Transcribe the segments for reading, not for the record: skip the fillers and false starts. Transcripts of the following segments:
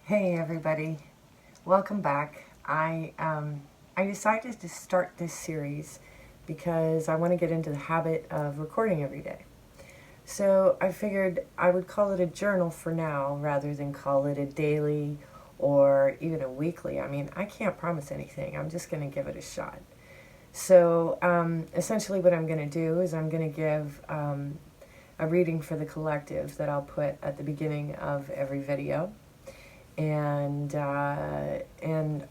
Hey everybody, welcome back. I decided to start this series because I want to get into the habit of recording every day. So I figured I would call it a journal for now rather than call it a daily or even a weekly. I mean, I can't promise anything. I'm just going to give it a shot. So essentially what I'm going to do is I'm going to give a reading for the collective that I'll put at the beginning of every video, and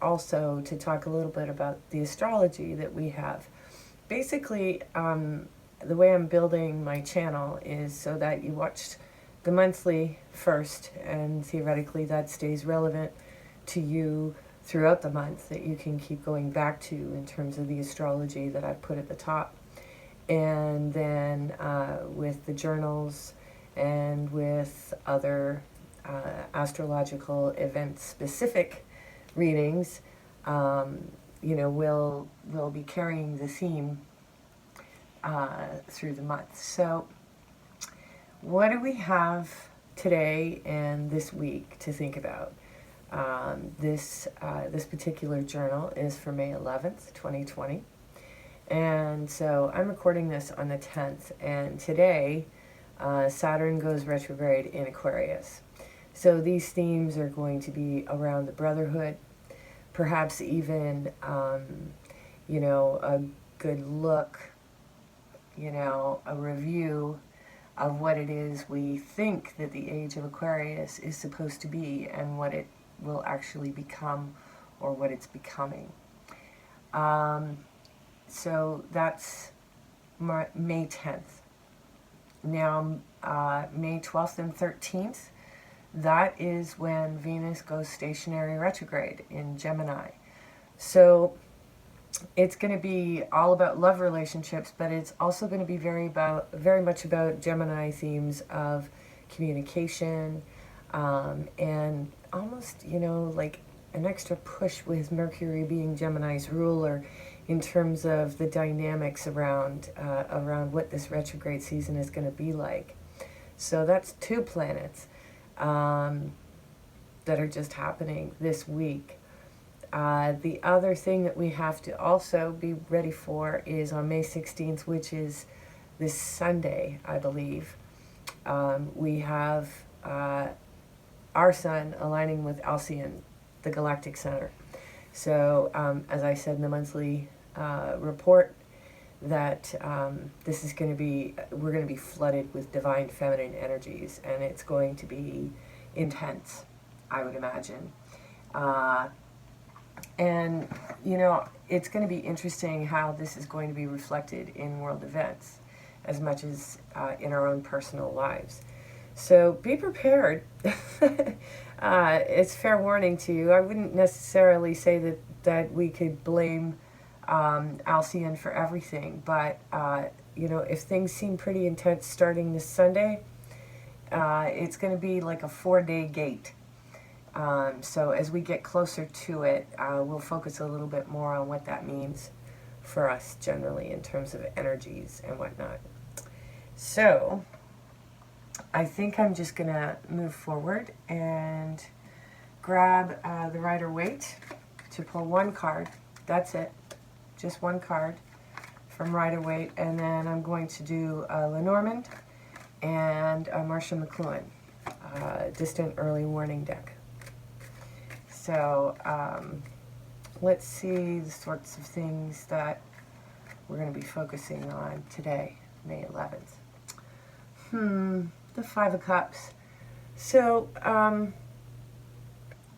also to talk a little bit about the astrology that we have. Basically, the way I'm building my channel is so that you watch the monthly first, and theoretically that stays relevant to you throughout the month, that you can keep going back to in terms of the astrology that I've put at the top. And then with the journals and with other astrological event specific readings, we'll be carrying the theme through the month. So what do we have today and this week to think about? This particular journal is for May 11th, 2020. And so I'm recording this on the 10th, and today Saturn goes retrograde in Aquarius. So these themes are going to be around the brotherhood, perhaps even, a good look, a review of what it is we think that the age of Aquarius is supposed to be and what it will actually become or what it's becoming. So that's May 10th. Now, May 12th and 13th, that is when Venus goes stationary retrograde in Gemini. So it's going to be all about love relationships, but it's also going to be very much about Gemini themes of communication, and almost, like an extra push with Mercury being Gemini's ruler in terms of the dynamics around what this retrograde season is going to be like. So that's two planets that are just happening this week. The other thing that we have to also be ready for is on May 16th, which is this Sunday, I believe. We have our sun aligning with Alcyon, the galactic center. So as I said in the monthly report, that this is going to be, we're going to be flooded with divine feminine energies, and it's going to be intense, I would imagine. And, it's going to be interesting how this is going to be reflected in world events as much as in our own personal lives. So be prepared. It's fair warning to you. I wouldn't necessarily say that we could blame Alcyon for everything, but if things seem pretty intense starting this Sunday, it's going to be like a 4-day gate. So as we get closer to it, we'll focus a little bit more on what that means for us generally in terms of energies and whatnot. So I think I'm just going to move forward and grab the Rider-Waite to pull one card. That's it. Just one card from Rider-Waite, and then I'm going to do Lenormand and Marcia McLuhan, Distant Early Warning deck. So let's see the sorts of things that we're going to be focusing on today, May 11th. The Five of Cups. So,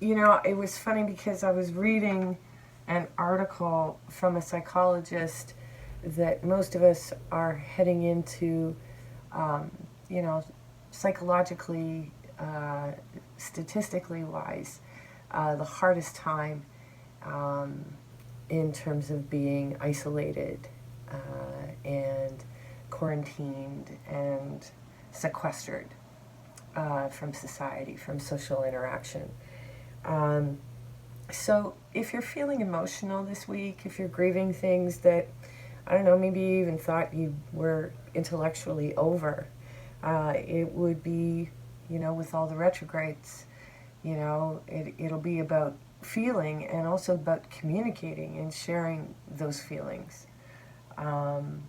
it was funny because I was reading an article from a psychologist that most of us are heading into, psychologically, statistically wise, the hardest time in terms of being isolated and quarantined and sequestered from society, from social interaction. So if you're feeling emotional this week, if you're grieving things that, I don't know, maybe you even thought you were intellectually over, it would be, with all the retrogrades You know, it'll be about feeling and also about communicating and sharing those feelings. Um,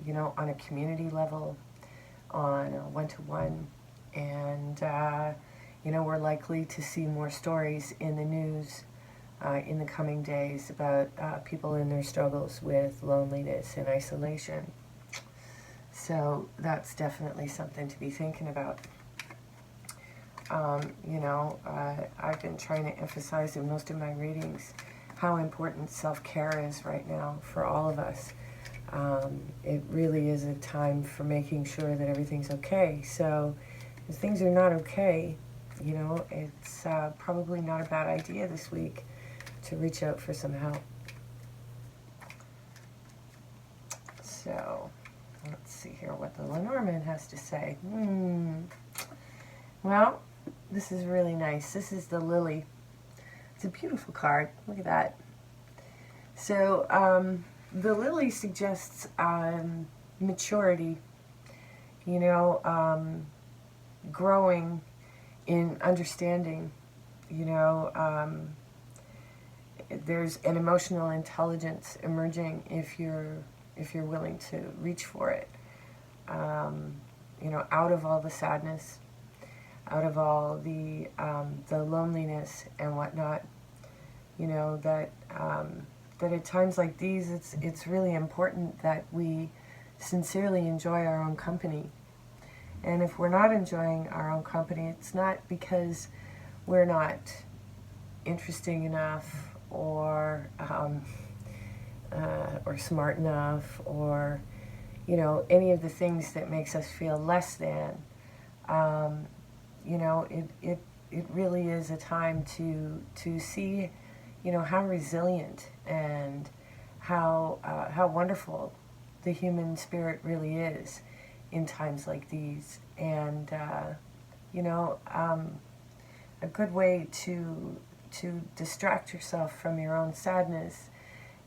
you know, on a community level, on a one-to-one, and you know, we're likely to see more stories in the news in the coming days about people in their struggles with loneliness and isolation. So that's definitely something to be thinking about. You know, I've been trying to emphasize in most of my readings how important self-care is right now for all of us. It really is a time for making sure that everything's okay. So if things are not okay, you know, it's probably not a bad idea this week to reach out for some help. So let's see here what the Lenormand has to say. Well, this is really nice. This is the Lily. It's a beautiful card. Look at that. So the Lily suggests maturity, you know, growing in understanding, you know, there's an emotional intelligence emerging if you're willing to reach for it. You know, out of all the sadness, out of all the loneliness and whatnot, you know, that that at times like these, it's really important that we sincerely enjoy our own company. And if we're not enjoying our own company, it's not because we're not interesting enough or smart enough, or you know, any of the things that makes us feel less than. You know, it really is a time to see, you know, how resilient and how wonderful the human spirit really is in times like these. And you know, a good way to distract yourself from your own sadness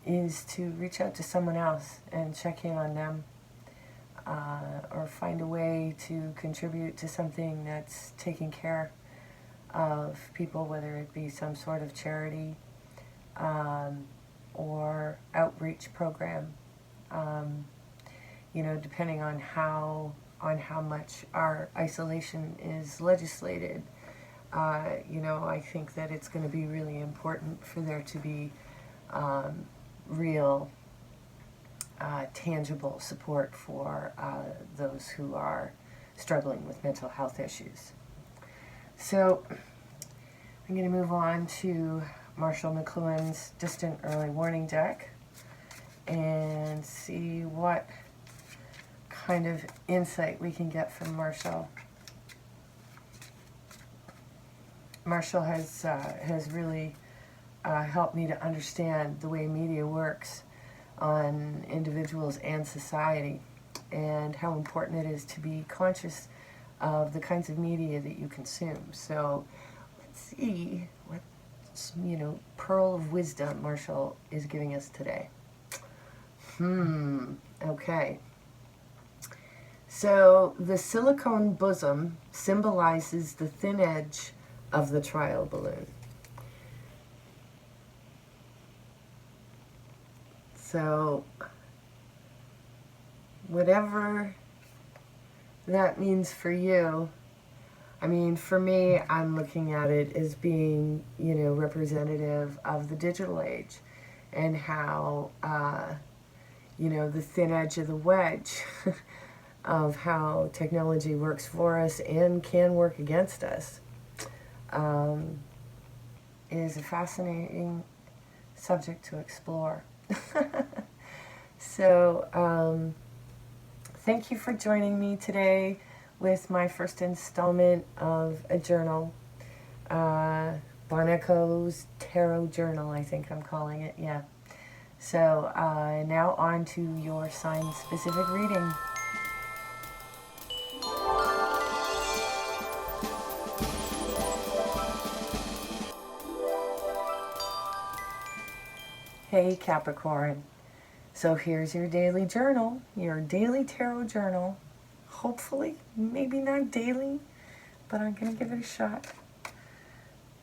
is to reach out to someone else and check in on them, or find a way to contribute to something that's taking care of people, whether it be some sort of charity or outreach program. You know, depending on how much our isolation is legislated, you know, I think that it's going to be really important for there to be real tangible support for those who are struggling with mental health issues. So I'm going to move on to Marshall McLuhan's Distant Early Warning deck and see what kind of insight we can get from Marshall. Marshall has really helped me to understand the way media works on individuals and society, and how important it is to be conscious of the kinds of media that you consume. So let's see what, you know, pearl of wisdom Marshall is giving us today. Okay. So the silicone bosom symbolizes the thin edge of the trial balloon. So whatever that means for you, I mean, for me, I'm looking at it as being, you know, representative of the digital age, and how, you know, the thin edge of the wedge of how technology works for us and can work against us is a fascinating subject to explore. So, thank you for joining me today with my first installment of a journal, Boneco's Tarot Journal, I think I'm calling it, yeah. So, now on to your sign-specific reading. Hey Capricorn, so here's your daily journal, your daily tarot journal. Hopefully, maybe not daily, but I'm going to give it a shot.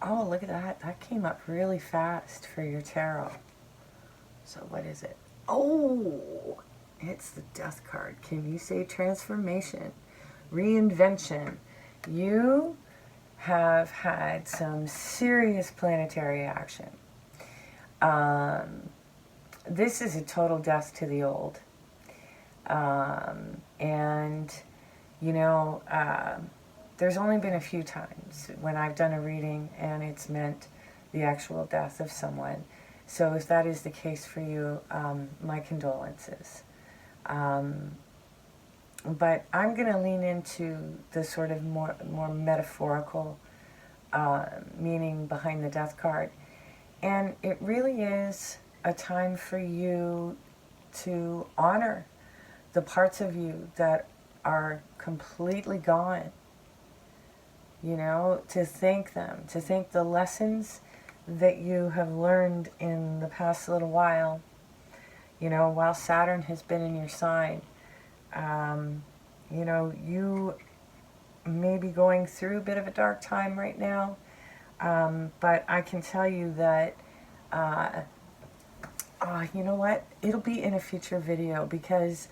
Oh, look at that. That came up really fast for your tarot. So what is it? Oh, it's the Death card. Can you say transformation, reinvention? You have had some serious planetary action. This is a total death to the old. And, you know, there's only been a few times when I've done a reading and it's meant the actual death of someone. So if that is the case for you, my condolences. But I'm going to lean into the sort of more metaphorical meaning behind the Death card. And it really is a time for you to honor the parts of you that are completely gone. You know, to thank them, to thank the lessons that you have learned in the past little while, you know, while Saturn has been in your sign. You know, you may be going through a bit of a dark time right now, but I can tell you that, you know what, it'll be in a future video because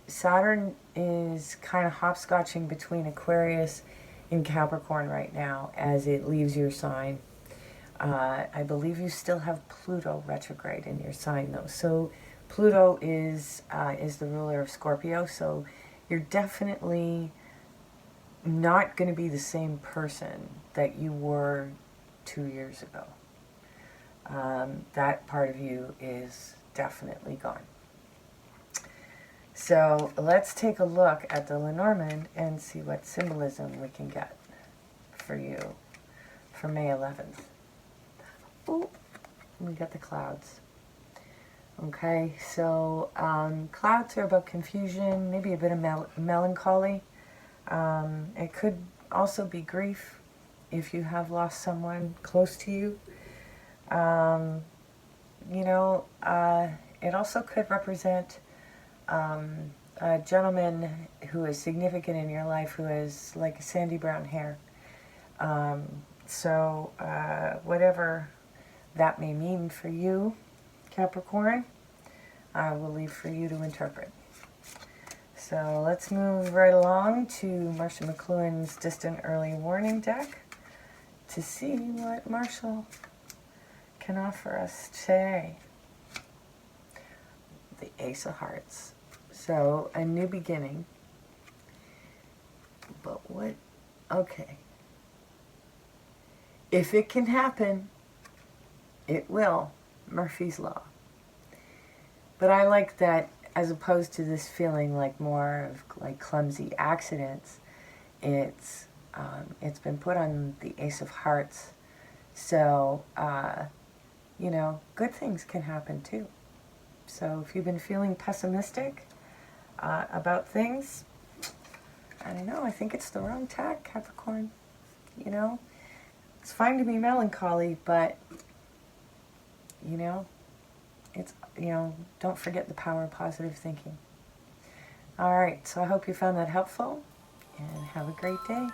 Saturn is kind of hopscotching between Aquarius and Capricorn right now as it leaves your sign. I believe you still have Pluto retrograde in your sign though. So Pluto is the ruler of Scorpio, so you're definitely not going to be the same person that you were 2 years ago. That part of you is definitely gone. So let's take a look at the Lenormand and see what symbolism we can get for you for May 11th. Ooh, we got the clouds. Okay, so clouds are about confusion, maybe a bit of melancholy. It could also be grief if you have lost someone close to you. You know, it also could represent a gentleman who is significant in your life who has like sandy brown hair. So whatever that may mean for you, Capricorn, I will leave for you to interpret. So let's move right along to Marshall McLuhan's Distant Early Warning deck to see what Marshall can offer us today. The Ace of Hearts. So, a new beginning. But what? Okay. If it can happen, it will. Murphy's Law. But I like that as opposed to this feeling like more of like clumsy accidents, it's been put on the Ace of Hearts. So, you know, good things can happen too. So if you've been feeling pessimistic about things, I don't know, I think it's the wrong tack, Capricorn. You know, it's fine to be melancholy, but, you know, it's, you know, don't forget the power of positive thinking. All right, so I hope you found that helpful, and have a great day.